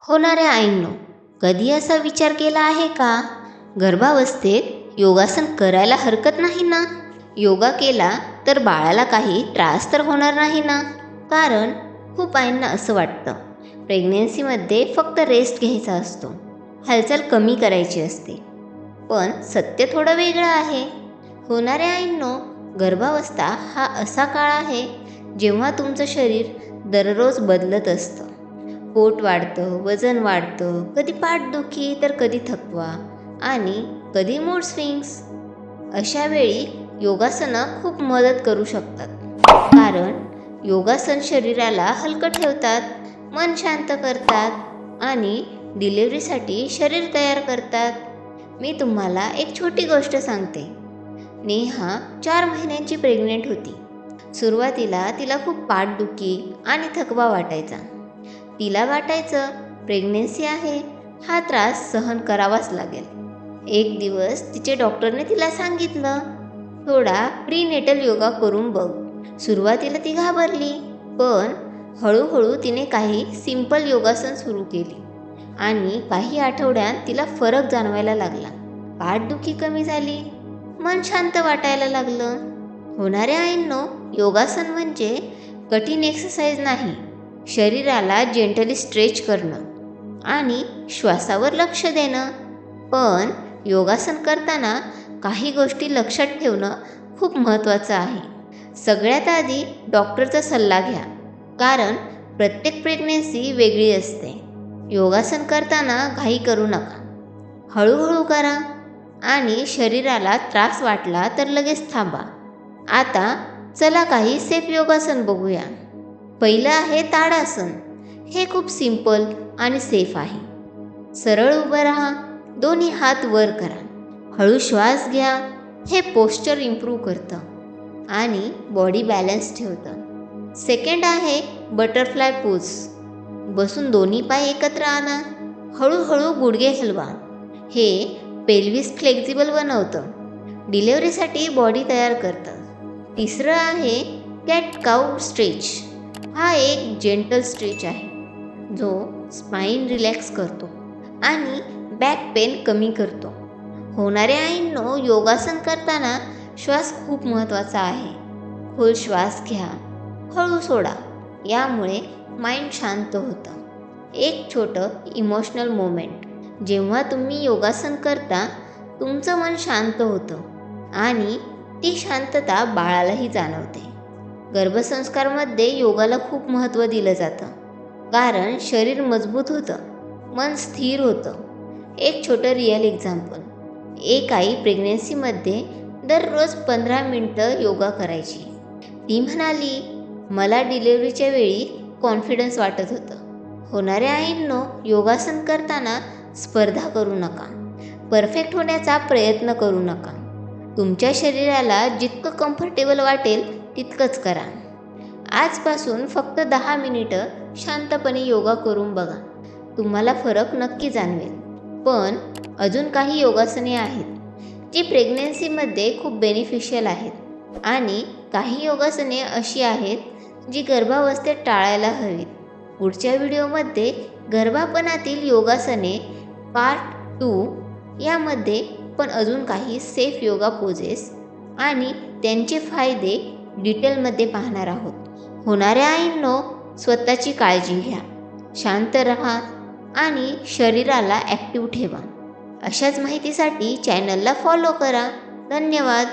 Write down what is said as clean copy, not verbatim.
होणाऱ्या आईंनो, कधी असा विचार केला आहे का, गर्भावस्थेत योगासन करायला हरकत नाही ना? योगा केला तर बाळाला काही त्रास तर होणार नाही ना? कारण खूप आईंना असं वाटतं, प्रेग्नेन्सीमध्ये फक्त रेस्ट घ्यायचा असतो, हालचाल कमी करायची असते. पण सत्य थोडं वेगळं आहे. होणाऱ्या आईंनो, गर्भावस्था हा असा काळ आहे जेव्हा तुमचं शरीर दररोज बदलत असतं. पोट वाढतं, वजन वाढतं, कधी पाठदुखी तर कधी थकवा आणि कधी मूड स्विंग्स. अशा वेळी योगासनं खूप मदत करू शकतात. कारण योगासन शरीराला हलकं ठेवतात, मन शांत करतात आणि डिलिव्हरीसाठी शरीर तयार करतात. मी तुम्हाला एक छोटी गोष्ट सांगते. नेहा 4 महिन्यांची प्रेग्नेंट होती. सुरुवातीला तिला खूप पाठदुखी आणि थकवा वाटायचा. तिला वाटायचं प्रेग्नेन्सी आहे, हा त्रास सहन करावाच लागेल. एक दिवस तिचे डॉक्टरने तिला सांगितलं, थोडा प्रीनेटल योगा करून बघ. सुरुवातीला ती घाबरली, पण हळूहळू तिने काही सिंपल योगासन सुरू केली आणि काही आठवड्यात तिला फरक जाणवायला लागला. पाठदुखी कमी झाली, मन शांत वाटायला लागलं. होणाऱ्या आईंनो, योगासन म्हणजे कठीण एक्सरसाइज नाही. शरीराला जेंटली स्ट्रेच करणं आणि श्वासावर लक्ष देणं. पण योगासन करताना काही गोष्टी लक्षात ठेवणं खूप महत्त्वाचं आहे. सगळ्यात आधी डॉक्टरचा सल्ला घ्या, कारण प्रत्येक प्रेग्नेन्सी वेगळी असते. योगासन करताना घाई करू नका, हळूहळू करा आणि शरीराला त्रास वाटला तर लगेच थांबा. आता चला काही सेफ योगासन बघूया. पहिलं आहे ताडासन. हे खूप सिंपल आणि सेफ आहे. सरळ उभं राहा, दोन्ही हात वर करा, हळू श्वास घ्या. हे पोश्चर इम्प्रूव्ह करतं आणि बॉडी बॅलन्स ठेवतं. सेकंड आहे बटरफ्लाय पोज. बसून दोन्ही पाय एकत्र आणा, हळूहळू गुडघे हलवा. हे पेल्विस फ्लेक्झिबल बनवतं, डिलिव्हरीसाठी बॉडी तयार करतं. तिसरं आहे कॅट काऊ स्ट्रेच. हा एक जेंटल स्ट्रेच आहे, जो स्पाईन रिलॅक्स करतो आणि बॅक पेन कमी करतो. होणाऱ्या आईंनो, योगासन करताना श्वास खूप महत्त्वाचा आहे. खोल श्वास घ्या, हळू सोडा. यामुळे माइंड शांत होतं. एक छोटं इमोशनल मोमेंट. जेव्हा तुम्ही योगासन करता, तुमचं मन शांत होतं आणि ती शांतता बाळालाही जाणवते. गर्भसंस्कारमध्ये योगाला खूप महत्त्व दिलं जातं, कारण शरीर मजबूत होतं, मन स्थिर होतं. एक छोटं रिअल एक्झाम्पल. एक आई प्रेग्नेन्सीमध्ये दररोज 15 मिनटं योगा करायची. ती म्हणाली, मला डिलिव्हरीच्या वेळी कॉन्फिडन्स वाटत होतं. होणाऱ्या आईंनो, योगासन करताना स्पर्धा करू नका, परफेक्ट होण्याचा प्रयत्न करू नका. तुमच्या शरीराला जितकं कम्फर्टेबल वाटेल तितकंच करा. आजपासून फक्त 10 मिनिटं शांतपणे योगा करून बघा, तुम्हाला फरक नक्की जाणवेल. पण अजून काही योगासने आहेत जी प्रेग्नेन्सीमध्ये खूप बेनिफिशियल आहेत आणि काही योगासने अशी आहेत जी गर्भावस्थेत टाळायला हवीत. पुढच्या व्हिडिओमध्ये गर्भापणातील योगासने पार्ट 2 यामध्ये पण अजून काही सेफ योगा पोजेस आणि त्यांचे फायदे डिटेलमध्ये पाहणार आहोत. होणाऱ्या आईंनो, स्वतःची काळजी घ्या, शांत राहा आणि शरीराला ॲक्टिव्ह ठेवा. अशाच माहितीसाठी चॅनलला फॉलो करा. धन्यवाद.